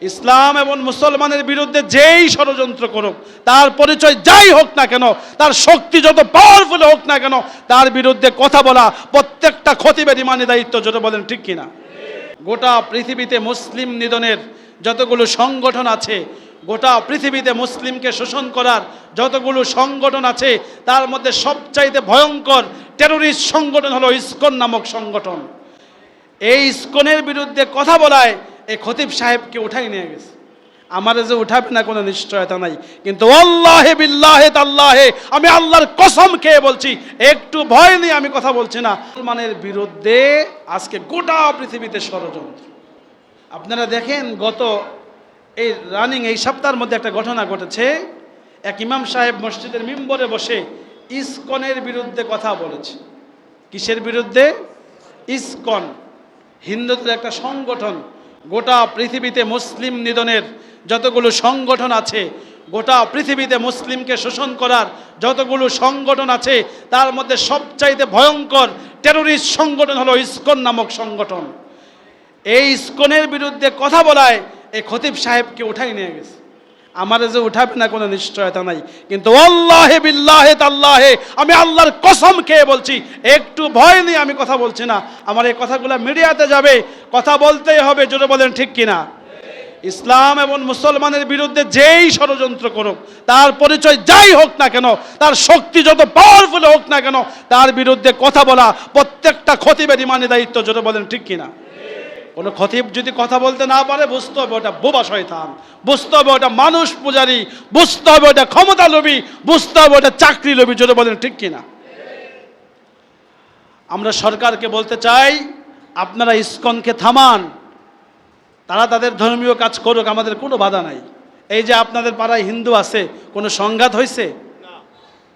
ইসলাম এবং মুসলমানের বিরুদ্ধে যেই ষড়যন্ত্র করুক, তার পরিচয় যাই হোক না কেন, তার শক্তি যত পাওয়ারফুল হোক না কেন, তার বিরুদ্ধে কথা বলা প্রত্যেকটা খতিবের ইমানি দায়িত্ব। যেটা বলেন ঠিক কিনা? গোটা পৃথিবীতে মুসলিম নিধনের যতগুলো সংগঠন আছে, গোটা পৃথিবীতে মুসলিমকে শোষণ করার যতগুলো সংগঠন আছে, তার মধ্যে সবচাইতে ভয়ঙ্কর টেরোরিস্ট সংগঠন হলো ইসকন নামক সংগঠন। এই ইসকনের বিরুদ্ধে কথা বলায় এই খতিব সাহেবকে উঠাই নিয়ে গেছে। আমার যে উঠাবে না কোনো নিশ্চয়তা নাই, কিন্তু আল্লাহে বিল্লাহে তাল্লাহে আমি আল্লাহর কসম খেয়ে বলছি, একটু ভয় নেই, আমি কথা বলছি না। মুসলমানের বিরুদ্ধে আজকে গোটা পৃথিবীতে ষড়যন্ত্র। আপনারা দেখেন, গত এই সপ্তাহের মধ্যে একটা ঘটনা ঘটেছে। এক ইমাম সাহেব মসজিদের মিম্বরে বসে ইসকনের বিরুদ্ধে কথা বলেছে। কিসের বিরুদ্ধে? ইসকন হিন্দুদের একটা সংগঠন। গোটা পৃথিবীতে মুসলিম নিধনের যতগুলো সংগঠন আছে, গোটা পৃথিবীতে মুসলিমকে শোষণ করার যতগুলো সংগঠন আছে, তার মধ্যে সবচাইতে ভয়ঙ্কর টেরোরিস্ট সংগঠন হলো ইসকন নামক সংগঠন। এই ইসকনের বিরুদ্ধে কথা বলায় এই খতিব সাহেবকে উঠাই নিয়ে গেছে। আমার যে উঠাবে না কোনো নিশ্চয়তা নাই, কিন্তু আল্লাহে বিল্লাহে তাল্লাহে আমি আল্লাহর কসম খেয়ে বলছি, একটু ভয় নেই, আমি কথা বলছি না। আমার এই কথাগুলো মিডিয়াতে যাবে, কথা বলতেই হবে। জোরে বলেন ঠিক কিনা? ইসলাম এবং মুসলমানের বিরুদ্ধে যেই ষড়যন্ত্র করুক, তার পরিচয় যাই হোক না কেন, তার শক্তি যত পাওয়ারফুল হোক না কেন, তার বিরুদ্ধে কথা বলা প্রত্যেকটা খতিবের ইমানি দায়িত্ব। জোরে বলেন ঠিক কিনা? কোনো খতিব যদি কথা বলতে না পারে, বুঝতে হবে ওটা বোবা শয়তান, বুঝতে হবে ওটা মানুষ পূজারী, বুঝতে হবে ওটা ক্ষমতা লোভী, বুঝতে হবে ওটা চাকরি লোভী। জোরে বলেন ঠিক কিনা? আমরা সরকারকে বলতে চাই, আপনারা ইসকনকে থামান, তারা তাদের ধর্মীয় কাজ করুক, আমাদের কোনো বাধা নাই। এই যে আপনাদের পাড়ায় হিন্দু আছে, কোনো সংঘাত হয়েছে?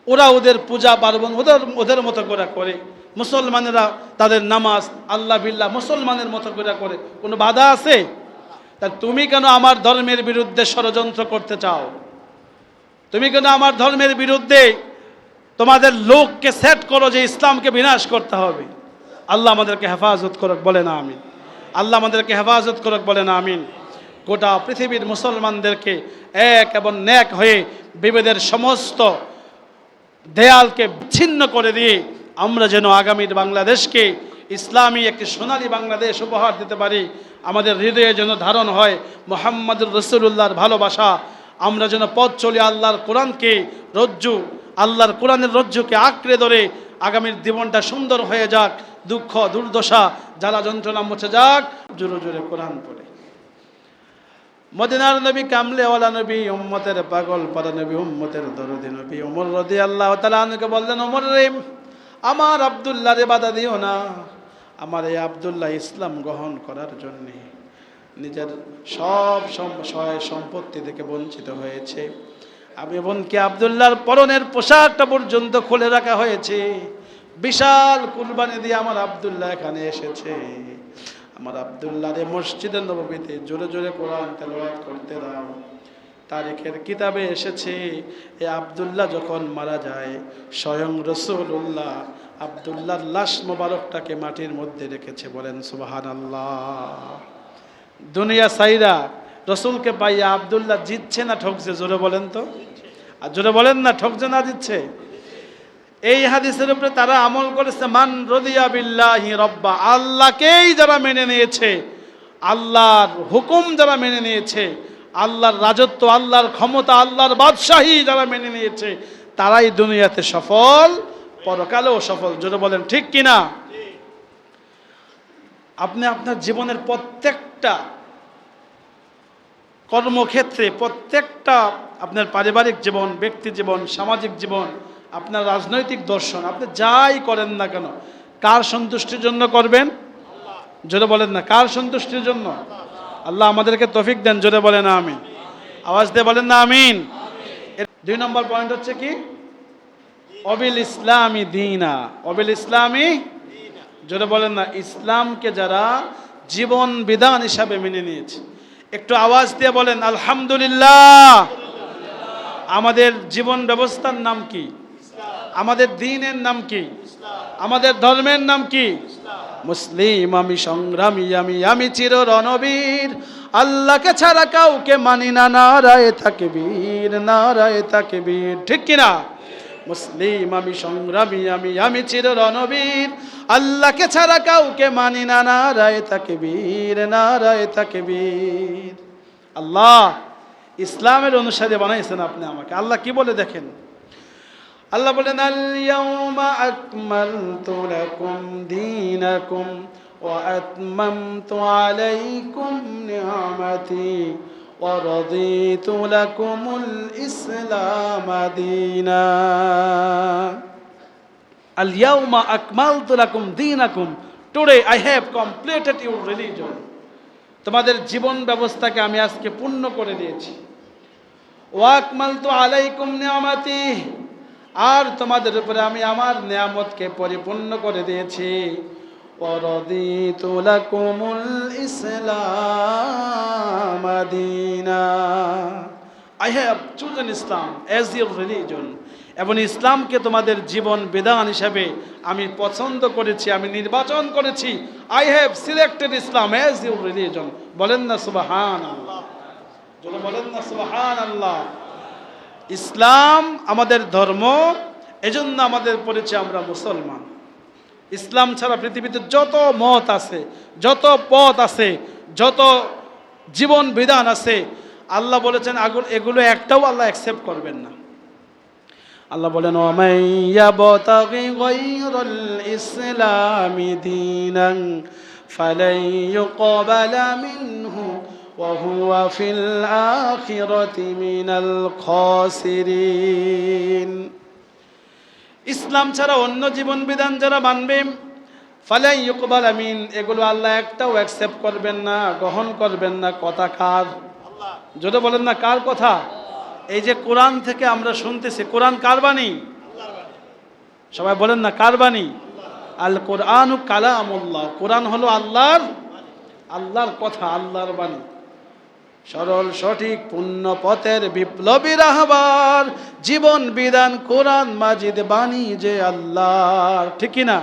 ওরা ওদের পূজা পার্বণ ওদের মতো করে, মুসলমানেরা তাদের নামাজ আল্লাহ বিল্লাহ মুসলমানের মতো করে, কোনো বাধা আছে? তা তুমি কেন আমার ধর্মের বিরুদ্ধে ষড়যন্ত্র করতে চাও? তুমি কেন আমার ধর্মের বিরুদ্ধে তোমাদের লোককে সেট করো যে ইসলামকে বিনাশ করতে হবে? আল্লাহ আমাদেরকে হেফাজত করুক, বলে না আমিন। আল্লাহ আমাদেরকে হেফাজত করুক, বলে না আমিন। গোটা পৃথিবীর মুসলমানদেরকে এক এবং ন্যাক হয়ে বিভেদের সমস্ত দেয়ালকে ছিন্ন করে দিয়ে আমরা যেন আগামীর বাংলাদেশকে ইসলামী একটি সোনালী বাংলাদেশ উপহার দিতে পারি। আমাদের হৃদয়ে যেন ধারণ হয় মুহাম্মদুর রাসূলুল্লাহর ভালোবাসা। আমরা যেন পথ চলি আল্লাহর কোরআনকে আল্লাহর কোরআনের রজ্জুকে আঁকড়ে ধরে আগামীর জীবনটা সুন্দর হয়ে যাক, দুঃখ দুর্দশা জ্বালা যন্ত্রণা মুছে যাক। জোরে জোরে কোরআন পড়ে। মদিনার নবী, কামলেওয়ালা নবী, উম্মতের পাগল পারা নবী, উম্মতের দরদি নবী ওমর রাদিয়াল্লাহু তাআলা আনহুকে বললেন, ওমর রে, আমার আব্দুল্লাহ রে বাধা দিও না। আমার এই আব্দুল্লাহ ইসলাম গ্রহণ করার জন্য নিজের সব সহায় সম্পত্তি থেকে বঞ্চিত হয়েছে। আমি এমনকি আব্দুল্লাহর পরনের পোশাকটা পর্যন্ত খুলে রাখা হয়েছে। বিশাল কুরবানি দিয়ে আমার আব্দুল্লাহ এখানে এসেছে। আমার আব্দুল্লাহ রে মসজিদে নববীতে জোরে জোরে কোরআন তেলাওয়াত করতে দাও। তারিখের কিতাবে এসেছে, এ আব্দুল্লাহ যখন মারা যায়, স্বয়ং রাসূলুল্লাহ আব্দুল্লাহর লাশ মোবারকটাকে মাটির মধ্যে রেখেছে। বলেন সুবহানাল্লাহ। দুনিয়া সাইরা রসুলকে পাইয়া আব্দুল্লাহ জিতছে না ঠকছে? জোরে বলেন তো, আর জোরে বলেন না, ঠকছে না জিতছে? এই হাদিসের উপরে তারা আমল করেছে। মান রাদিয়া বিল্লাহি রাব্বা, আল্লাহকেই যারা মেনে নিয়েছে, আল্লাহর হুকুম যারা মেনে নিয়েছে, আল্লাহর রাজত্ব, আল্লাহর ক্ষমতা, আল্লাহর বাদশাহী যারা মেনে নিয়েছে, তারাই দুনিয়াতে সফল, পরকালেও সফল। জোরে বলেন ঠিক কিনা? আপনি আপনার জীবনের প্রত্যেকটা কর্মক্ষেত্রে, প্রত্যেকটা আপনার পারিবারিক জীবন, ব্যক্তি জীবন, সামাজিক জীবন, আপনার রাজনৈতিক দর্শন, আপনি যাই করেন না কেন, কার সন্তুষ্টির জন্য করবেন? জোরে বলেন না, কার সন্তুষ্টির জন্য? আল্লাহ আমাদেরকে তৌফিক দেন। জোরে বলেন আমিন। আওয়াজ দিয়ে বলেন না আমিন। 2 নম্বর পয়েন্ট হচ্ছে কি? অবিল ইসলামী দীনা, অবিল ইসলামী, জোরে বলেন না, ইসলামকে যারা জীবন বিধান হিসাবে মেনে নিয়েছে। একটু আওয়াজ দিয়ে বলেন আলহামদুলিল্লাহ। আমাদের জীবন ব্যবস্থার নাম কি? আমাদের দ্বীনের নাম কি? আমাদের ধর্মের নাম কি? মুসলিম আমি, সংগ্রামী আমি, আমি চির রণবীর, আল্লাহকে ছাড়া কাউকে মানি না, নারায়ে তাকবীর, নারায়ে তাকবীর। ঠিক কিনা? মুসলিম আমি, সংগ্রামী আমি চির রণবীর, আল্লাহকে ছাড়া কাউকে মানি না, নারায়ে তাকবীর, নারায়ে তাকবীর। আল্লাহ ইসলামের অনুসারী বানাইছেন আপনি আমাকে। আল্লাহ কি বলে দেখেন, আল্লাহ বলেন আল ইয়াউমা আকমালতু লাকুম দীনাকুম ওয়া আতমামতু আলাইকুম নি'মাতি ওয়া রাদিতু লাকুমুল ইসলাম দীনা। আল ইয়াউমা আকমালতু লাকুম দীনাকুম, today I have completed your religion. তোমাদের জীবন ব্যবস্থাকে আমি আজকে পূর্ণ করে দিয়েছি। ওয়া আকমালতু আলাইকুম নি'মাতি, আর তোমাদের উপরে আমি আমার নিয়ামতকে পরিপূর্ণ করে দিয়েছি। ওয়া রাদিতু লাকুমুল ইসলাম দীনা, I have chosen Islam as your religion. এবং ইসলামকে তোমাদের জীবন বিধান হিসাবে আমি পছন্দ করেছি, আমি নির্বাচন করেছি। I have selected Islam as your religion. বলেন না সুবহানাল্লাহ, যদি বলেন না সুবহানাল্লাহ। ইসলাম আমাদের ধর্ম, এজন্য আমাদের পরিচয় আমরা মুসলমান। ইসলাম ছাড়া পৃথিবীতে যত মত আছে, যত পথ আছে, যত জীবন বিধান আছে, আল্লাহ বলেছেন এগুলো একটাও আল্লাহ অ্যাকসেপ্ট করবেন না। আল্লাহ বলেন ওয়ামান ইয়াবতাগি গায়রাল ইসলামি দীনান ফালান ইউকবালা মিনহু ওয়া হুয়া ফিল আখিরাতি মিনাল খাসিরিন। ইসলাম ছাড়া অন্য জীবন বিধান যারা মানবে, ফালান ইউকবালা মিন, এগুলো আল্লাহ একটাও অ্যাকসেপ্ট করবেন না, গ্রহণ করবেন না। কথা কার? আল্লাহ। যদি বলেন না কার কথা? এই যে কোরআন থেকে আমরা শুনতেছি, কোরআন কার বাণী? সবাই বলেন না কার বাণী? আল কোরআনু কালামুল্লাহ, কোরআন হলো আল্লাহর কথা, আল্লাহর বাণী। সরল সঠিক পূর্ণ পথের বিপ্লবী রাহবার, জীবন বিধান কোরআন মাজিদ বাণী যে আল্লাহর। ঠিক কিনা?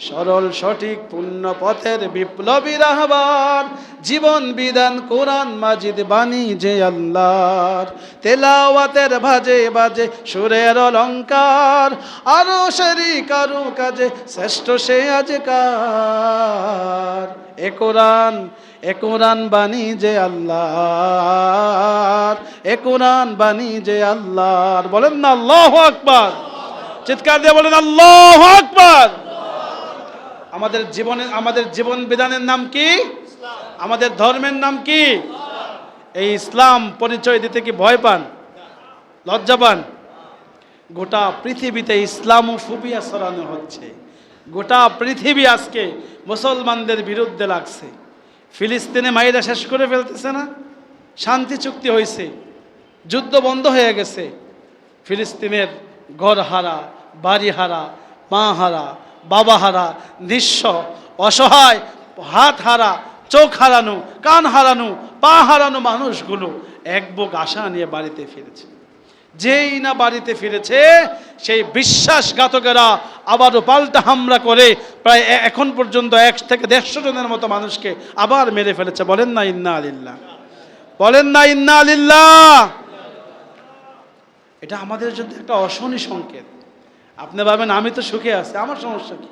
সরল সঠিক পূর্ণ পথের বিপ্লবী রাহবার, জীবন বিধান কোরআন মাজিদ বাণী যে আল্লাহর। তেলাওয়াতের ভাজে বাজে সুরের অলঙ্কার, আরো শরীক আরো কাজে শ্রেষ্ঠ সে আজকার। এ কোরআন বাণী যে আল্লাহর, এ কোরআন বাণী যে আল্লাহর। বলেন না আল্লাহু আকবার, চিৎকার দিয়ে বলেন আল্লাহু আকবার। আমাদের জীবন বিধানের নাম কি? আমাদের ধর্মের নাম কি? এই ইসলাম পরিচয় দিতে কি ভয় পান, লজ্জা পান? গোটা পৃথিবীতে ইসলামোফোবিয়া ছড়ানো হচ্ছে। গোটা পৃথিবী আজকে মুসলমানদের বিরুদ্ধে লাগছে। ফিলিস্তিনে মাইরা শেষ করে ফেলতেছে না? শান্তি চুক্তি হয়েছে, যুদ্ধ বন্ধ হয়ে গেছে। ফিলিস্তিনের ঘর হারা, বাড়ি হারা, মা হারা, বাবা হারা, নিঃস্ব, অসহায়, হাত হারা, চোখ হারানো, কান হারানো, পা হারানো মানুষগুলো এক বুক আশা নিয়ে বাড়িতে ফিরেছে। যেই না বাড়িতে ফিরেছে, সেই বিশ্বাসঘাতকেরা আবারও পাল্টা হামলা করে প্রায় এখন পর্যন্ত 1 থেকে 150 জনের মতো মানুষকে আবার মেরে ফেলেছে। বলেন না ইন্না লিল্লাহ, বলেন না ইন্না লিল্লাহ। এটা আমাদের জন্য একটা অশনি সংকেত। আপনি ভাবেন আমি তো সুখে আছি, আমার সমস্যা কি?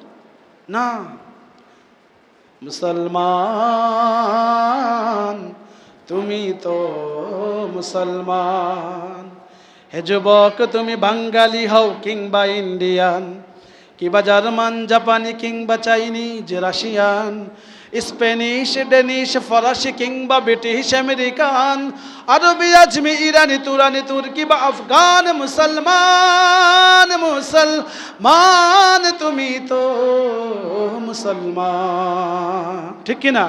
না, মুসলমান তুমি তো মুসলমান। হে যুবক, তুমি বাঙালি হও কিংবা ইন্ডিয়ান, কিংবা জার্মান, জাপানি কিংবা চাইনিজ, রাশিয়ান, স্পেনিশ, ডেনিশ, ফরাসি কিংবা ব্রিটিশ, আমেরিকান, আরবি, আজমি, ইরানি, তুরানি, তুর্কি বা আফগান, মুসলমান তুমি তো মুসলমান। ঠিক কিনা?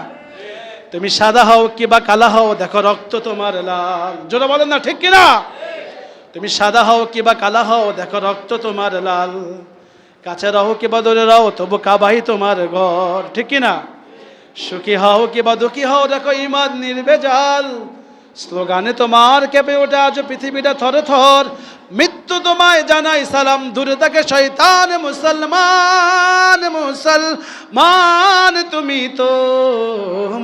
তুমি সাদা হও কিংবা কালা হও, দেখো রক্ত তোমার লাল। জোরে বলেন না ঠিক কিনা? তুমি সাদা হও কিংবা কালা হও, দেখো রক্ত তোমার লাল। কাছে রাহো কিংবা দূরে রাহো, তবু কাবাই তোমার ঘর। ঠিক কিনা? সুখী হও কিংবা দুঃখী হও, দেখো ঈমান নির্ভেজাল। স্লোগানে তোমার কেঁপে ওঠে আজ পৃথিবীটা থর থর। মৃত্যু তোমায় জানাই সালাম, দূরে থাকে শয়তান। মুসলমান মুসলমান তুমি তো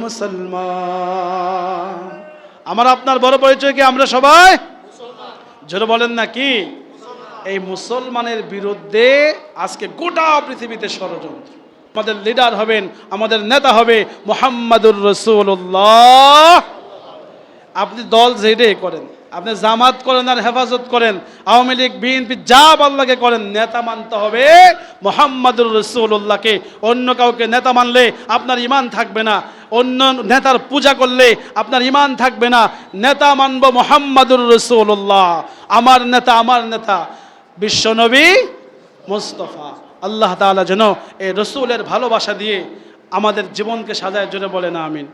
মুসলমান। আমার আপনার বড় পরিচয় কি? আমরা সবাই জোরে বলেন না কি? এই মুসলমানের বিরুদ্ধে আজকে গোটা পৃথিবীতে ষড়যন্ত্র। আমাদের লিডার হবেন, আমাদের নেতা হবে মুহাম্মাদুর রাসূলুল্লাহ। আপনি দল যেটাই করেন, আপনি জামাত করেন আর হেফাজত করেন, আওয়ামী লীগ বিএনপি যা আল্লাহকে করেন, নেতা মানতে হবে মুহাম্মাদুর রাসূলুল্লাহকে। অন্য কাউকে নেতা মানলে আপনার ঈমান থাকবে না, অন্য নেতার পূজা করলে আপনার ঈমান থাকবে না। নেতা মানব মুহাম্মাদুর রাসূলুল্লাহ। আমার নেতা বিশ্বনবী মুস্তাফা। আল্লাহ তাআলা যেন এই রসুলের ভালোবাসা দিয়ে আমাদের জীবনকে সাজায়, জোরে বলেন আমিন।